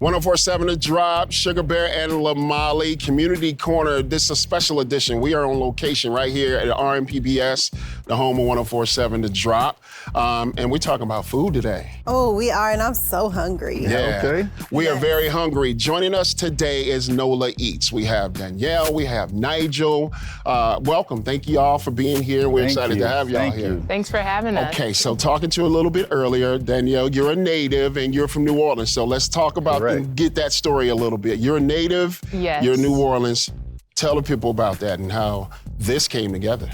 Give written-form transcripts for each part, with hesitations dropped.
1047 The Drop, SugaBear and Lamali, Community Corner. This is a special edition. We are on location right here at RMPBS, the home of 1047 The Drop. And we're talking about food today. Oh, we are, and I'm so hungry. Yeah. Okay. We are very hungry. Joining us today is NOLA Eats. We have Danielle, we have Nigel. Welcome. Thank you all for being here. We're excited to have y'all here. Thanks for having us. Okay, so talking to you a little bit earlier, Danielle, you're a native and you're from New Orleans. So let's talk about and get that story a little bit. You're a native, yes. You're in New Orleans. Tell the people about that and how this came together.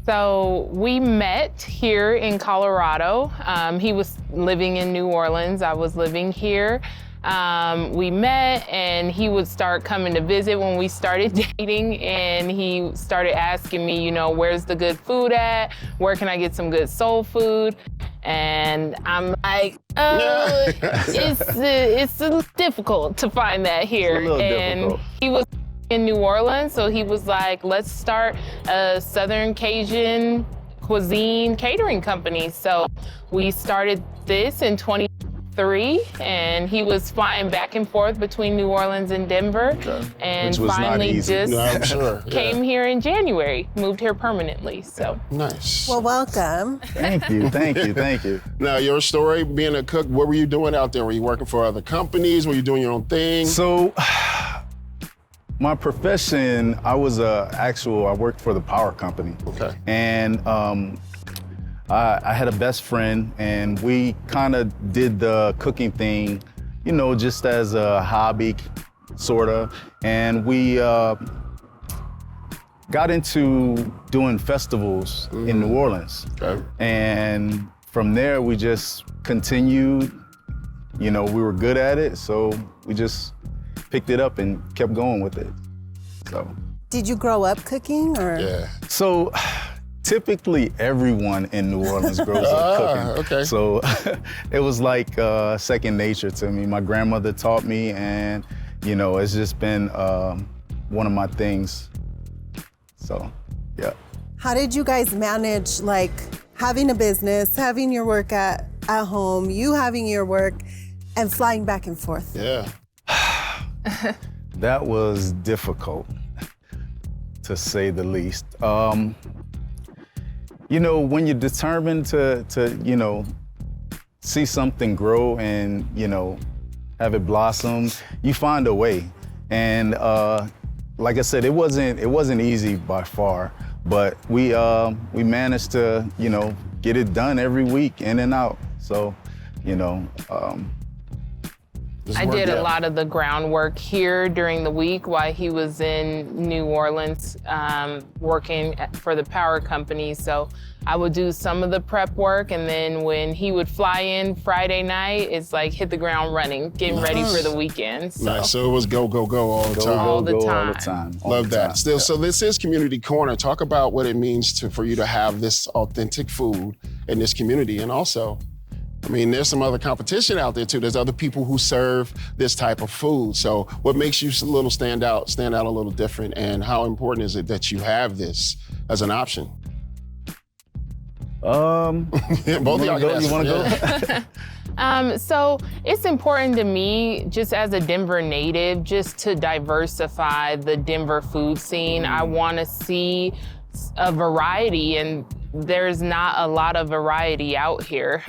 So we met here in Colorado. He was living in New Orleans. I was living here. We met and he would start coming to visit when we started dating, and he started asking me, you know, where's the good food at? Where can I get some good soul food? And I'm like, it's difficult to find that here. It's a little difficult. He was in New Orleans, so he was like, let's start a Southern Cajun Cuisine catering company. So we started this in 2003, and he was flying back and forth between New Orleans and Denver, and finally just came here in January, moved here permanently. So nice. Well, welcome. Thank you, thank you, thank you. Now, your story, being a cook, what were you doing out there? Were you working for other companies? Were you doing your own thing? So, my profession, I worked for the power company. Okay. And I had a best friend, and we kind of did the cooking thing, you know, just as a hobby, sort of. And we got into doing festivals in New Orleans. Okay. And from there, we just continued. You know, we were good at it, so we just picked it up and kept going with it. So. Did you grow up cooking, or? Yeah. So, typically everyone in New Orleans grows up cooking. Okay. So it was like second nature to me. My grandmother taught me, and you know, it's just been one of my things. So, yeah. How did you guys manage, like, having a business, having your work at home, you having your work, and flying back and forth? Yeah. That was difficult, to say the least. You know, when you're determined to you know, see something grow and, you know, have it blossom, you find a way. And like I said, it wasn't easy by far, but we managed to, you know, get it done every week, in and out. So, you know, I did a lot of the groundwork here during the week while he was in New Orleans working for the power company. So I would do some of the prep work, and then when he would fly in Friday night, it's like hit the ground running, getting ready for the weekend. So. Nice. So it was go, go, go all the time. All the time. All the time. Love that. Still, so this is Community Corner. Talk about what it means for you to have this authentic food in this community, and also, I mean, there's some other competition out there too. There's other people who serve this type of food. So what makes you a little stand out a little different, and how important is it that you have this as an option? Both of y'all you want to go? So it's important to me, just as a Denver native, just to diversify the Denver food scene. I want to see a variety, and there's not a lot of variety out here.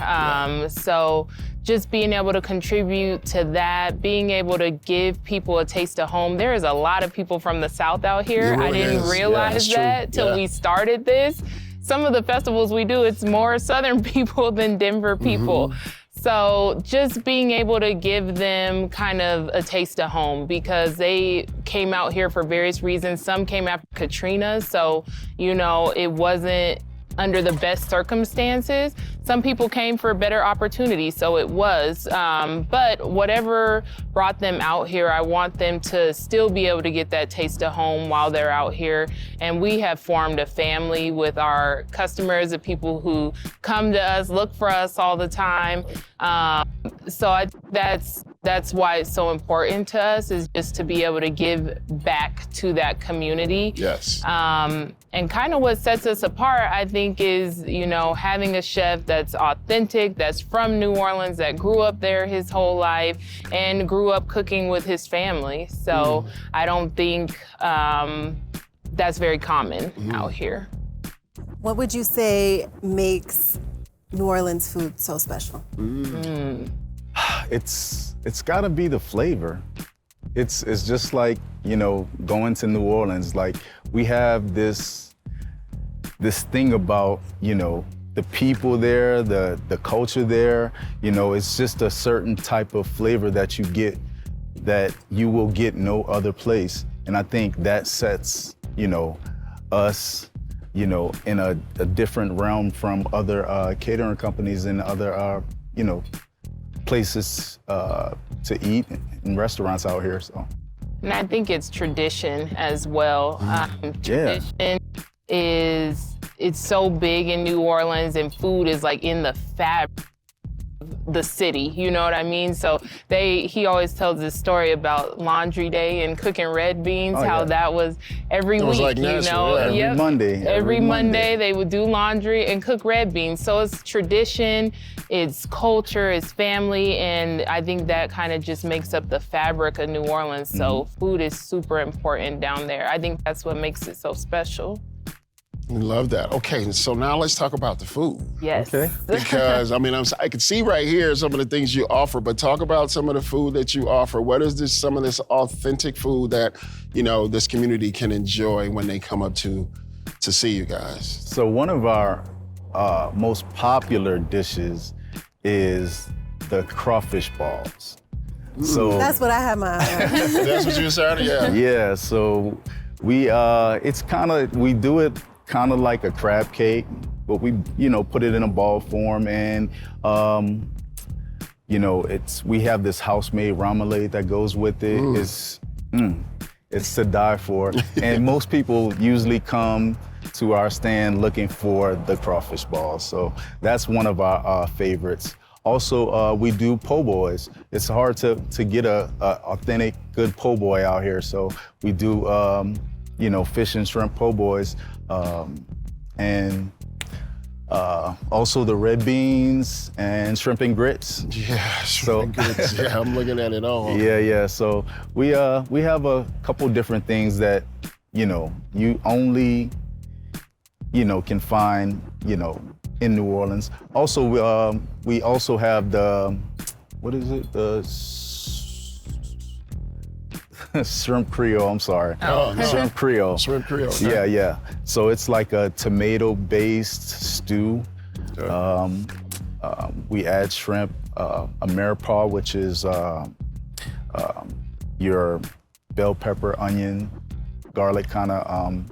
So just being able to contribute to that, being able to give people a taste of home. There is a lot of people from the South out here. I didn't realize that till we started this. Some of the festivals we do, it's more Southern people than Denver people. So just being able to give them kind of a taste of home, because they came out here for various reasons. Some came after Katrina, so, you know, it wasn't under the best circumstances. Some people came for a better opportunity, so it was. But whatever brought them out here, I want them to still be able to get that taste of home while they're out here. And we have formed a family with our customers, the people who come to us, look for us all the time. So that's that's why it's so important to us, is just to be able to give back to that community. Yes. And kind of what sets us apart, I think, is, you know, having a chef that's authentic, that's from New Orleans, that grew up there his whole life and grew up cooking with his family. So I don't think that's very common out here. What would you say makes New Orleans food so special? It's gotta be the flavor. It's just like, you know, going to New Orleans, like we have this thing about, you know, the people there, the culture there, you know, it's just a certain type of flavor that you get that you will get no other place. And I think that sets, you know, us, you know, in a different realm from other catering companies and other, you know, places to eat in restaurants out here, so. And I think it's tradition as well. Tradition it's so big in New Orleans, and food is like in the fabric of the city, you know what I mean? So he always tells this story about Laundry Day and cooking red beans, that was every week, like you national, know? Every Monday. Every Monday they would do laundry and cook red beans. So it's tradition, it's culture, it's family, and I think that kind of just makes up the fabric of New Orleans. So food is super important down there. I think that's what makes it so special. Love that. Okay, so now let's talk about the food. Yes. Okay. Because, I mean, I can see right here some of the things you offer, but talk about some of the food that you offer. What is some of this authentic food that, you know, this community can enjoy when they come up to see you guys? So one of our most popular dishes is the crawfish balls. So That's what I have my eye on. That's what you were saying? Yeah. yeah, so we do it kind of like a crab cake, but we, you know, put it in a ball form, and you know, we have this house-made remoulade that goes with it. It's to die for. And most people usually come to our stand looking for the crawfish balls. So that's one of our favorites. Also, we do po' boys. It's hard to get a authentic, good po' boy out here. So we do, you know, fish and shrimp po' boys. And also the red beans and shrimp and grits. Yeah, shrimp and grits. Yeah, I'm looking at it all. Yeah. So we have a couple different things that, you know, you only, you know, can find, you know, in New Orleans. Also, we also have the, what is it? The shrimp Creole, I'm sorry. Oh, no. Shrimp Creole. Shrimp Creole. Okay. Yeah. So it's like a tomato-based stew. Okay. We add shrimp, a mirepoix, which is your bell pepper, onion, garlic kind of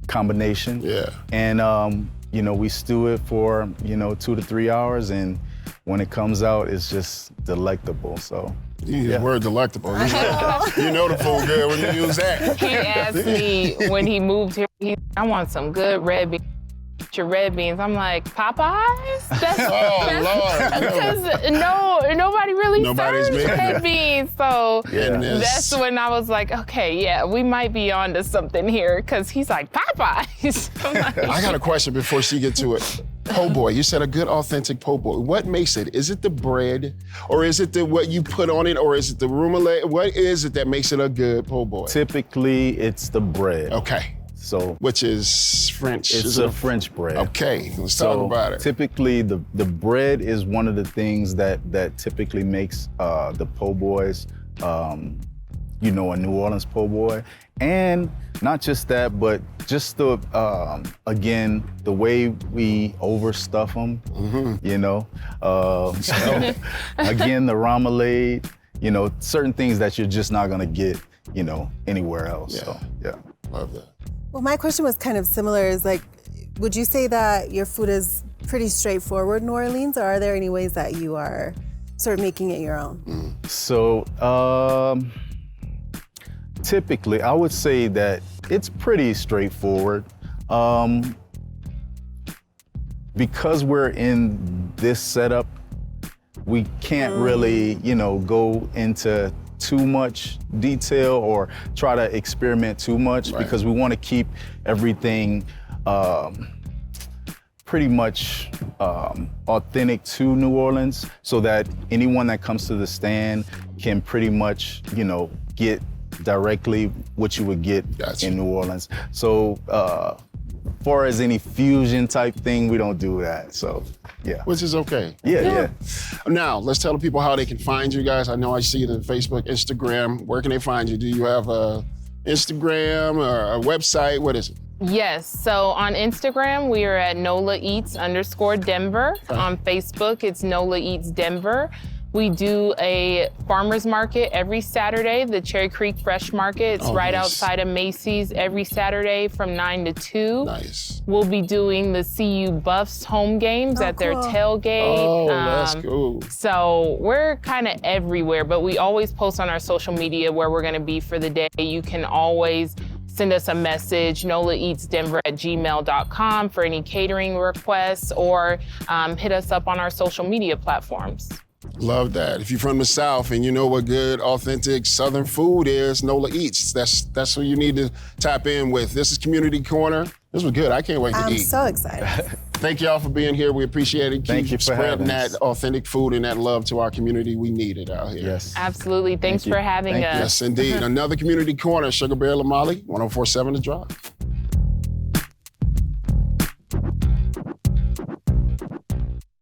combination. Yeah. And you know, we stew it for, you know, 2 to 3 hours, and when it comes out, it's just delectable. So. You use the word delectable. You know the food good when you use that. He asked me when he moved here, I want some good red beans. Your red beans. I'm like, Popeyes? Lord. Because nobody really Nobody's serves making red it. beans. So Goodness. that's when I was like, okay, yeah, we might be onto something here, because he's like, Popeyes. I'm like, I got a question before she gets to it. Po' boy, you said a good authentic po' boy. What makes it? Is it the bread, or is it what you put on it, or is it the remoulade? What is it that makes it a good po' boy? Typically, it's the bread. Okay. So Which is French. it's a French bread. Okay, let's talk about it. Typically, the bread is one of the things that typically makes the po' boys, you know, a New Orleans po' boy. And not just that, but just the, again, the way we overstuff them, you know. Again, the remoulade, you know, certain things that you're just not gonna get, you know, anywhere else. Yeah. So, yeah. Love that. Well, my question was kind of similar. Is like, would you say that your food is pretty straightforward in New Orleans, or are there any ways that you are sort of making it your own? So, typically, I would say that it's pretty straightforward. Because we're in this setup, we can't really, go into too much detail or try to experiment too much because we want to keep everything pretty much authentic to New Orleans so that anyone that comes to the stand can pretty much, get directly what you would get in New Orleans. So far as any fusion type thing, we don't do that, so yeah. Which is okay. Yeah. Now, let's tell the people how they can find you guys. I know I see it on Facebook, Instagram. Where can they find you? Do you have a Instagram or a website? What is it? Yes, so on Instagram, we are at NolaEatsDenver. On Facebook, it's NolaEatsDenver. We do a farmer's market every Saturday, the Cherry Creek Fresh Market. It's right outside of Macy's every Saturday from 9 to 2. Nice. We'll be doing the CU Buffs home games at their tailgate. Oh, that's cool. So we're kind of everywhere, but we always post on our social media where we're gonna be for the day. You can always send us a message, NolaEatsDenver@gmail.com for any catering requests, or hit us up on our social media platforms. Love that. If you're from the South and you know what good, authentic Southern food is, NOLA Eats. That's who you need to tap in with. This is Community Corner. This was good. I can't wait to eat. I'm so excited. Thank y'all for being here. We appreciate it. Thank you for having us. Spreading that authentic food and that love to our community. We need it out here. Yes. Absolutely. Thanks for having us. Yes, indeed. Another Community Corner. SugaBear, Lamali, 104.7 The Drive.